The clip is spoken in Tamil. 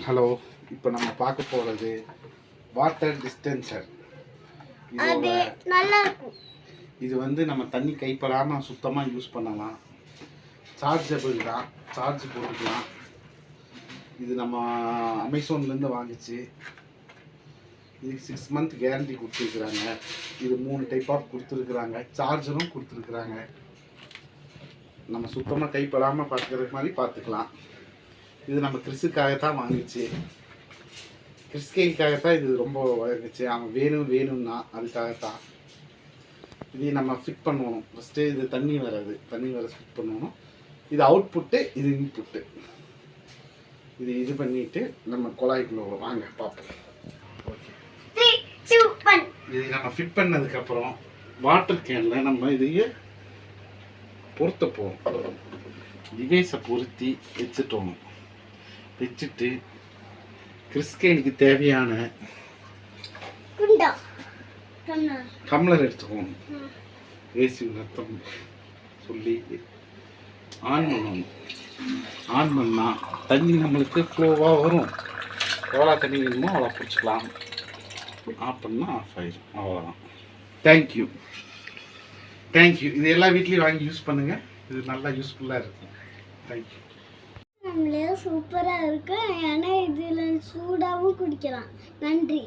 ஹலோ, இப்போ நம்ம பார்க்க போகிறது வாட்டர் டிஸ்டென்சர். அது நல்லா இருக்கும். இது வந்து நம்ம தண்ணி கைப்படாமல் சுத்தமாக யூஸ் பண்ணலாம். சார்ஜபிள் தான், சார்ஜ் போட்டுக்கலாம். இது நம்ம அமேசான்லேருந்து வாங்கிச்சு. இதுக்கு 6 மந்த் கேரண்டி கொடுத்துருக்குறாங்க. இது 3 டைப் ஆஃப் கொடுத்துருக்குறாங்க. சார்ஜரும் கொடுத்துருக்குறாங்க. நம்ம சுத்தமாக கைப்படாமல் பார்த்துக்கிறதுக்கு மாதிரி பார்த்துக்கலாம். இது நம்ம கிறிஸுக்காகத்தான் வாங்கிச்சு. கிறிஸ்கைக்காகத்தான் இது ரொம்ப வாங்கிச்சு. அவன் வேணும்னா அதுக்காகத்தான். இது நம்ம ஃபிட் பண்ணணும். ஃபஸ்ட்டு இது தண்ணி வர ஃபிட் பண்ணணும். இது அவுட்புட்டு, இது இன்புட்டு. இது பண்ணிட்டு நம்ம குழாய்க்குள்ள வாங்க பார்ப்போம். ஓகே, இது நம்ம ஃபிட் பண்ணதுக்கப்புறம் வாட்டர் கேனில் நம்ம இதையே பொருத்த போகிறோம். டிவைஸை பொருத்தி வச்சுட்டு கிறிஸ்கைனுக்கு தேவையான டம்ளர் எடுத்துக்கணும். ஏசி நத்தம் சொல்லி ஆன் பண்ணணும். ஆன் பண்ணால் தண்ணி நம்மளுக்கு ஃப்ளோவாக வரும். எவ்வளோ தண்ணி வேணுமோ அவ்வளோ பிடிச்சிக்கலாம். ஆஃப் பண்ணால் ஆஃப் ஆயிடும். அவ்வளோதான். தேங்க்யூ. இது எல்லா வீட்லேயும் வாங்கி யூஸ் பண்ணுங்கள். இது நல்லா யூஸ்ஃபுல்லாக இருக்கும். தேங்க்யூ. சூப்பராக இருக்கு. ஏன்னா இதில் சூடாகவும் குடிக்கலாம். நன்றி.